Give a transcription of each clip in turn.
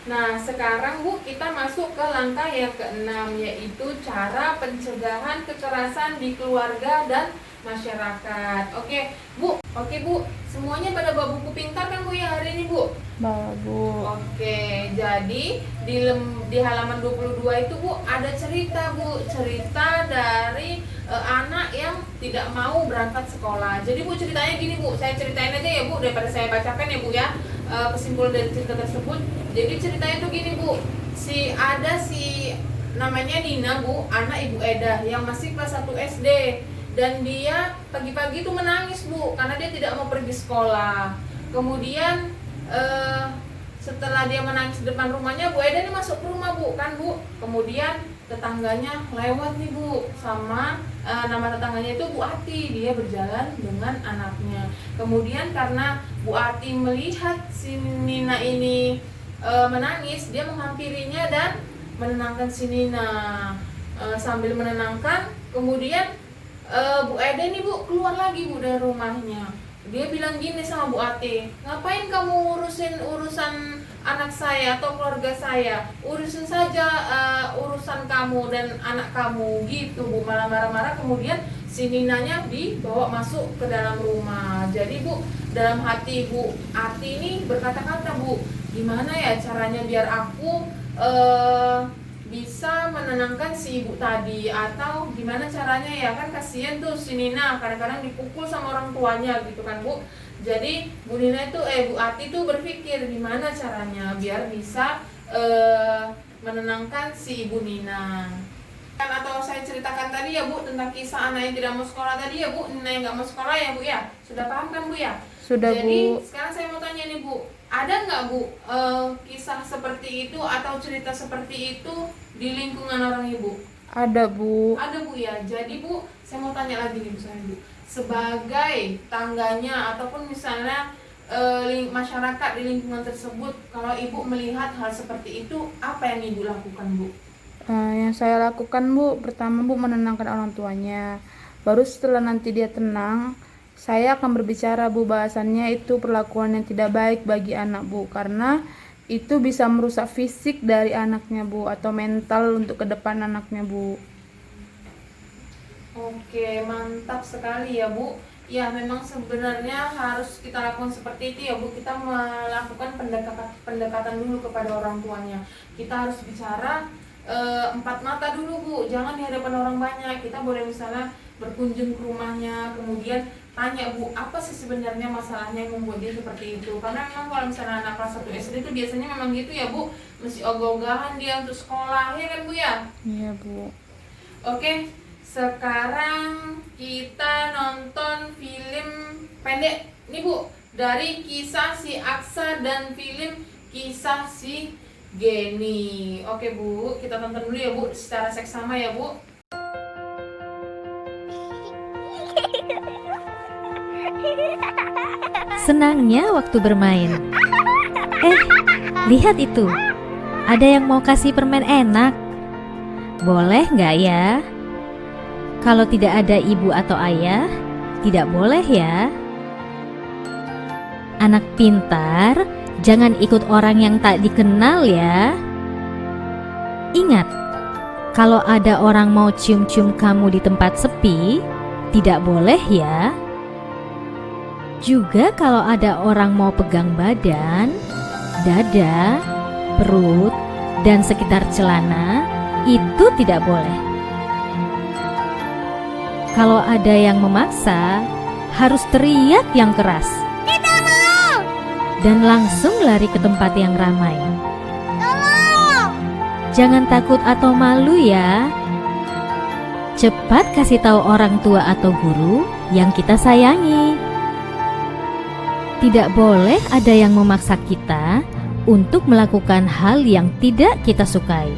Nah, sekarang Bu, kita masuk ke langkah yang keenam, yaitu cara pencegahan kekerasan di keluarga dan masyarakat. Oke Bu, semuanya pada bawa buku pintar kan Bu ya hari ini Bu? Bawa Bu. Oke, jadi di halaman 22 itu Bu ada cerita Bu, cerita dari anak yang tidak mau berangkat sekolah. Jadi Bu ceritanya gini Bu, saya ceritain aja ya Bu daripada saya bacakan ya Bu ya, kesimpulan dari cerita tersebut. Jadi ceritanya tuh gini Bu, ada si namanya Nina Bu, anak Ibu Eda yang masih kelas 1 SD, dan dia pagi-pagi tuh menangis Bu karena dia tidak mau pergi sekolah. Kemudian setelah dia menangis di depan rumahnya, Bu Eda ini masuk ke rumah Bu kan Bu. Kemudian tetangganya lewat nih Bu, sama nama tetangganya itu Bu Ati, dia berjalan dengan anaknya. Kemudian karena Bu Ati melihat si Nina ini menangis, dia menghampirinya dan menenangkan si Nina. Sambil menenangkan, kemudian Bu Eda ini Bu keluar lagi Bu dari rumahnya. Dia bilang gini sama Bu Ati, ngapain kamu ngurusin urusan anak saya atau keluarga saya, urusin saja urusan kamu dan anak kamu gitu Bu. Malah marah-marah. Kemudian si Ninanya dibawa masuk ke dalam rumah. Jadi Bu, dalam hati Bu Ati ini berkata-kata, Bu, gimana ya caranya biar aku bisa menenangkan si ibu tadi, atau gimana caranya ya, kan kasihan tuh si Nina kadang-kadang dipukul sama orang tuanya gitu kan Bu. Jadi Bu Nina itu Bu Ati tuh berpikir gimana caranya biar bisa menenangkan si ibu Nina. Kan atau saya ceritakan tadi ya Bu tentang kisah anak yang tidak mau sekolah tadi ya Bu, Nina yang nggak mau sekolah ya Bu ya. Sudah paham kan Bu ya? Sudah Jadi Bu. sekarang saya mau tanya nih Bu, ada nggak Bu kisah seperti itu atau cerita seperti itu di lingkungan orang Ibu? Ada Bu. Ada Bu ya. Jadi Bu, saya mau tanya lagi nih Bu, sebagai tangganya ataupun misalnya masyarakat di lingkungan tersebut, kalau Ibu melihat hal seperti itu, apa yang Ibu lakukan Bu? Yang saya lakukan Bu, pertama Bu menenangkan orang tuanya. Baru setelah nanti dia tenang, saya akan berbicara Bu, bahasannya itu perlakuan yang tidak baik bagi anak Bu, karena itu bisa merusak fisik dari anaknya Bu, atau mental untuk ke depan anaknya Bu. Oke, mantap sekali ya Bu. Ya, memang sebenarnya harus kita lakukan seperti itu ya Bu. Kita melakukan pendekatan dulu kepada orang tuanya. Kita harus bicara empat mata dulu Bu. Jangan di hadapan orang banyak. Kita boleh misalnya berkunjung ke rumahnya, kemudian tanya Bu, apa sih sebenarnya masalahnya yang membuat dia seperti itu. Karena memang kalau misalnya anak kelas 1 SD itu biasanya memang gitu ya Bu, masih ogah-ogahan dia untuk sekolah, ya kan Bu ya? Iya Bu. Oke, sekarang kita nonton film pendek nih Bu, dari kisah si Aksa dan film kisah si Geni. Oke Bu, kita tonton dulu ya Bu, secara seksama ya Bu. Senangnya waktu bermain. Lihat itu. Ada yang mau kasih permen enak. Boleh nggak ya? Kalau tidak ada ibu atau ayah, tidak boleh ya. Anak pintar, jangan ikut orang yang tak dikenal ya. Ingat, kalau ada orang mau cium-cium kamu di tempat sepi, tidak boleh ya. Juga kalau ada orang mau pegang badan, dada, perut, dan sekitar celana, itu tidak boleh. Kalau ada yang memaksa, harus teriak yang keras. Tidak mau! Dan langsung lari ke tempat yang ramai. Tolong! Jangan takut atau malu ya. Cepat kasih tahu orang tua atau guru yang kita sayangi. Tidak boleh ada yang memaksa kita untuk melakukan hal yang tidak kita sukai.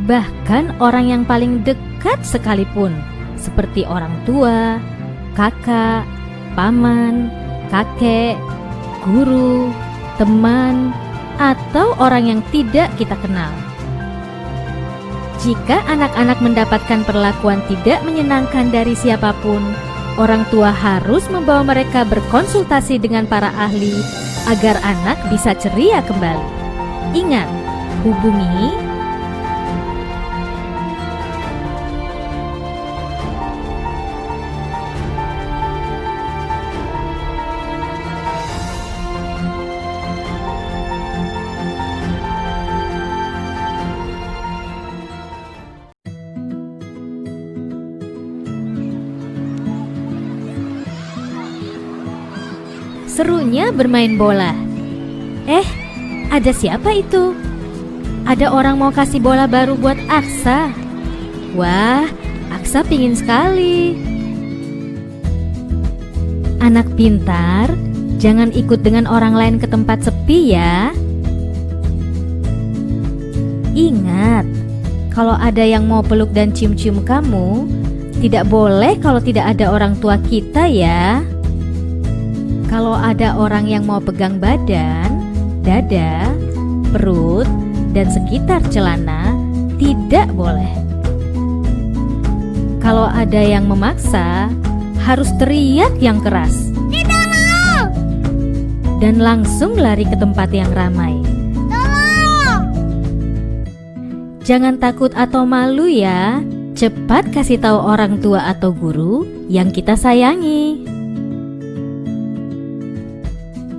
Bahkan orang yang paling dekat sekalipun, seperti orang tua, kakak, paman, kakek, guru, teman, atau orang yang tidak kita kenal. Jika anak-anak mendapatkan perlakuan tidak menyenangkan dari siapapun, orang tua harus membawa mereka berkonsultasi dengan para ahli agar anak bisa ceria kembali. Ingat, Hubungi serunya bermain bola. Ada siapa itu? Ada orang mau kasih bola baru buat Aksa. Wah, Aksa pingin sekali. Anak pintar, jangan ikut dengan orang lain ke tempat sepi ya. Ingat, kalau ada yang mau peluk dan cium-cium kamu, tidak boleh kalau tidak ada orang tua kita ya. Kalau ada orang yang mau pegang badan, dada, perut, dan sekitar celana, tidak boleh. Kalau ada yang memaksa, harus teriak yang keras. Tidak mau! Dan langsung lari ke tempat yang ramai. Tolong! Jangan takut atau malu ya. Cepat kasih tahu orang tua atau guru yang kita sayangi.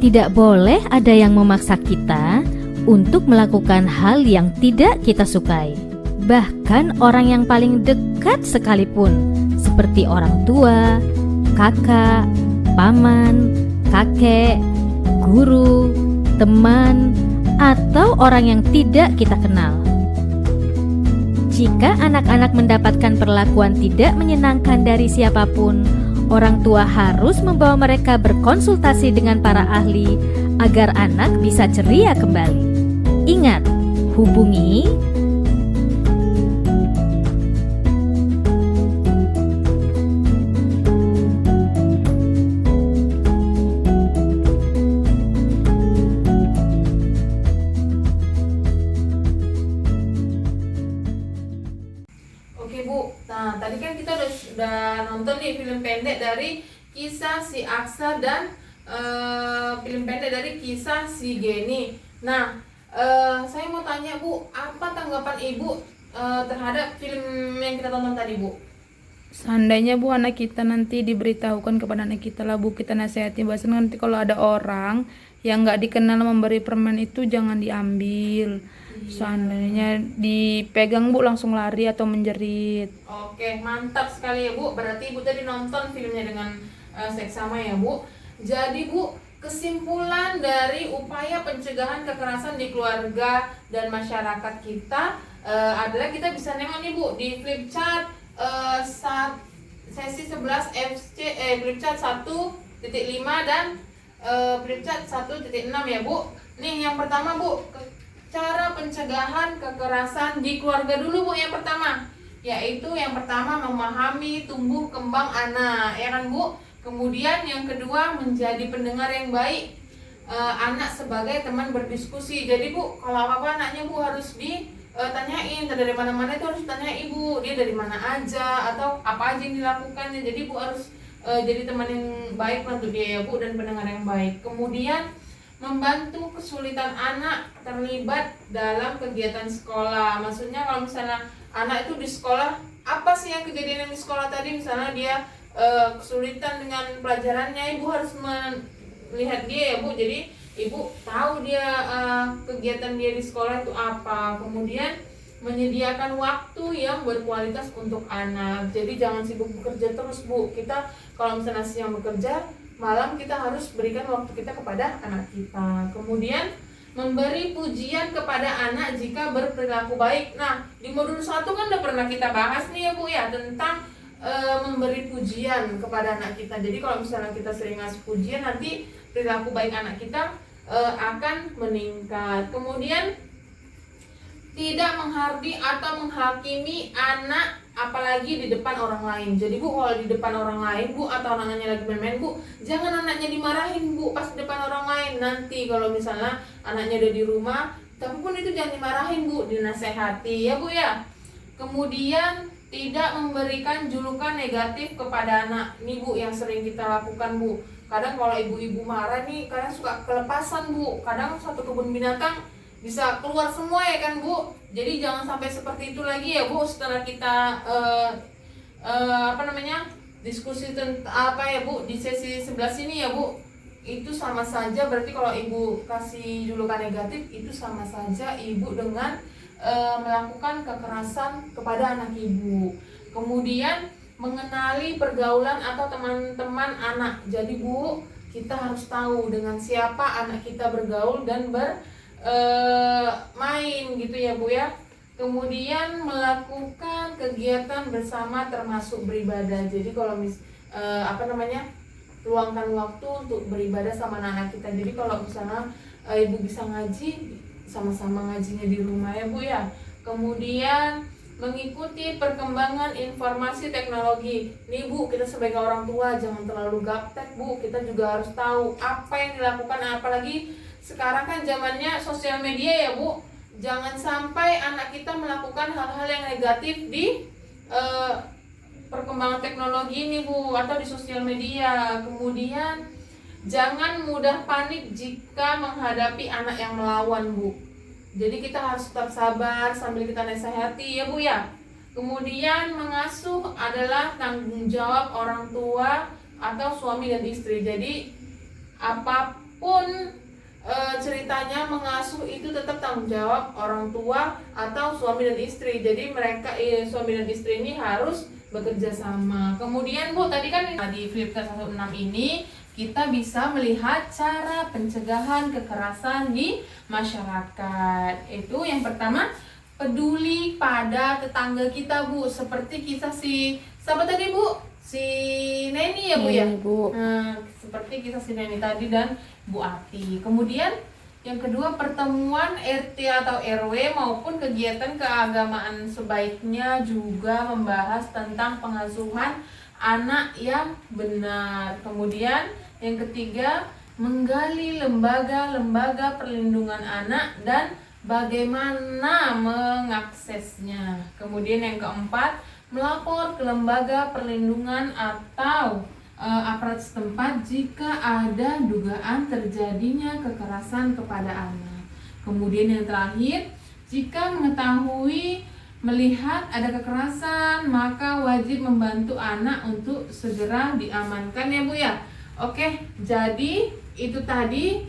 Tidak boleh ada yang memaksa kita untuk melakukan hal yang tidak kita sukai. Bahkan orang yang paling dekat sekalipun, seperti orang tua, kakak, paman, kakek, guru, teman, atau orang yang tidak kita kenal. Jika anak-anak mendapatkan perlakuan tidak menyenangkan dari siapapun, orang tua harus membawa mereka berkonsultasi dengan para ahli agar anak bisa ceria kembali. Ingat, hubungi Oke Bu, nah tadi kan kita udah nonton nih film pendek dari kisah si Aksa dan film pendek dari kisah si Geni. Nah, saya mau tanya Bu, apa tanggapan Ibu terhadap film yang kita tonton tadi Bu? Seandainya Bu anak kita nanti diberitahukan kepada anak kita lah Bu, kita nasihati bahwa nanti kalau ada orang yang nggak dikenal memberi permen itu jangan diambil. Seandainya dipegang Bu langsung lari atau menjerit. Oke, mantap sekali ya Bu. Berarti Ibu tadi nonton filmnya dengan seksama ya Bu. Jadi Bu, kesimpulan dari upaya pencegahan kekerasan di keluarga dan masyarakat kita adalah kita bisa nengok nih Bu di flip chart sesi 11 FC flip chart 1.5 dan flip chart 1.6 ya Bu. Nih yang pertama Bu, cara pencegahan kekerasan di keluarga dulu Bu. Yang pertama, yaitu yang pertama memahami tumbuh kembang anak, ya kan Bu. Kemudian yang kedua menjadi pendengar yang baik, anak sebagai teman berdiskusi. Jadi Bu, kalau apa-apa anaknya Bu harus ditanyain, dari mana-mana itu harus tanya Ibu, dia dari mana aja atau apa aja yang dilakukannya. Jadi Bu harus jadi teman yang baik untuk dia ya Bu, dan pendengar yang baik. Kemudian membantu kesulitan anak terlibat dalam kegiatan sekolah. Maksudnya kalau misalnya anak itu di sekolah, apa sih yang kejadian yang di sekolah tadi, misalnya dia kesulitan dengan pelajarannya, Ibu harus melihat dia ya Bu. Jadi Ibu tahu dia kegiatan dia di sekolah itu apa. Kemudian menyediakan waktu yang berkualitas untuk anak. Jadi jangan sibuk bekerja terus Bu. Kita kalau misalnya siang bekerja, malam kita harus berikan waktu kita kepada anak kita. Kemudian memberi pujian kepada anak jika berperilaku baik. Nah, di modul 1 kan udah pernah kita bahas nih ya Bu ya, tentang memberi pujian kepada anak kita. Jadi kalau misalnya kita sering ngasih pujian, nanti perilaku baik anak kita akan meningkat. Kemudian tidak menghardi atau menghakimi anak apalagi di depan orang lain. Jadi Bu, kalau di depan orang lain Bu, atau anaknya lagi main-main Bu, jangan anaknya dimarahin Bu pas di depan orang lain. Nanti kalau misalnya anaknya udah di rumah, tapi pun itu jangan dimarahin Bu, dinasehati ya Bu ya. Kemudian tidak memberikan julukan negatif kepada anak. Nih Bu yang sering kita lakukan Bu. Kadang kalau ibu-ibu marah nih, kadang suka kelepasan Bu. Kadang satu kebun binatang bisa keluar semua ya kan Bu. Jadi jangan sampai seperti itu lagi ya Bu. Setelah kita diskusi tentang apa ya Bu di sesi 11 ini ya Bu, itu sama saja berarti kalau Ibu kasih julukan negatif itu sama saja Ibu dengan melakukan kekerasan kepada anak Ibu. Kemudian mengenali pergaulan atau teman-teman anak. Jadi Bu, kita harus tahu dengan siapa anak kita bergaul dan main gitu ya Bu ya. Kemudian melakukan kegiatan bersama termasuk beribadah. Jadi kalau luangkan waktu untuk beribadah sama anak kita. Jadi kalau misalnya Ibu bisa ngaji, sama-sama ngajinya di rumah ya Bu ya. Kemudian mengikuti perkembangan informasi teknologi. Nih Bu, kita sebagai orang tua jangan terlalu gaptek Bu. Kita juga harus tahu apa yang dilakukan, apalagi sekarang kan zamannya sosial media ya Bu. Jangan sampai anak kita melakukan hal-hal yang negatif di perkembangan teknologi ini Bu, atau di sosial media. Kemudian jangan mudah panik jika menghadapi anak yang melawan Bu. Jadi kita harus tetap sabar sambil kita nasihati ya Bu ya. Kemudian mengasuh adalah tanggung jawab orang tua atau suami dan istri. Jadi apapun ceritanya, mengasuh itu tetap tanggung jawab orang tua atau suami dan istri. Jadi mereka suami dan istri ini harus bekerja sama. Kemudian Bu, tadi kan di Flipkart 16 ini kita bisa melihat cara pencegahan kekerasan di masyarakat. Itu yang pertama, peduli pada tetangga kita Bu. Seperti kisah siapa tadi Bu? Si Neni ya Bu ya? Bu. Seperti kisah si Neni tadi dan Bu Ati. Kemudian yang kedua, pertemuan RT atau RW maupun kegiatan keagamaan sebaiknya juga membahas tentang pengasuhan anak yang benar. Kemudian yang ketiga, menggali lembaga-lembaga perlindungan anak dan bagaimana mengaksesnya. Kemudian yang keempat, melapor ke lembaga perlindungan atau aparat setempat jika ada dugaan terjadinya kekerasan kepada anak. Kemudian yang terakhir, jika mengetahui melihat ada kekerasan, maka wajib membantu anak untuk segera diamankan ya Bu ya. Oke, jadi itu tadi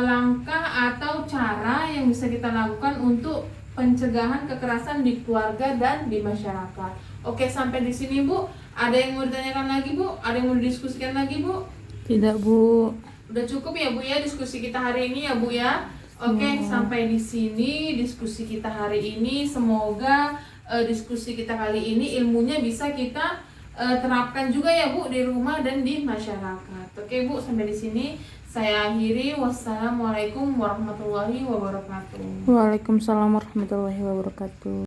langkah atau cara yang bisa kita lakukan untuk pencegahan kekerasan di keluarga dan di masyarakat. Oke, sampai di sini Bu. Ada yang mau ditanyakan lagi Bu? Ada yang mau didiskusikan lagi Bu? Tidak Bu. Udah cukup ya Bu ya diskusi kita hari ini ya Bu ya. Oke, sampai di sini diskusi kita hari ini. Semoga diskusi kita kali ini ilmunya bisa kita terapkan juga ya Bu di rumah dan di masyarakat. Oke Bu, sampai di sini saya akhiri. Wassalamualaikum warahmatullahi wabarakatuh. Waalaikumsalam warahmatullahi wabarakatuh.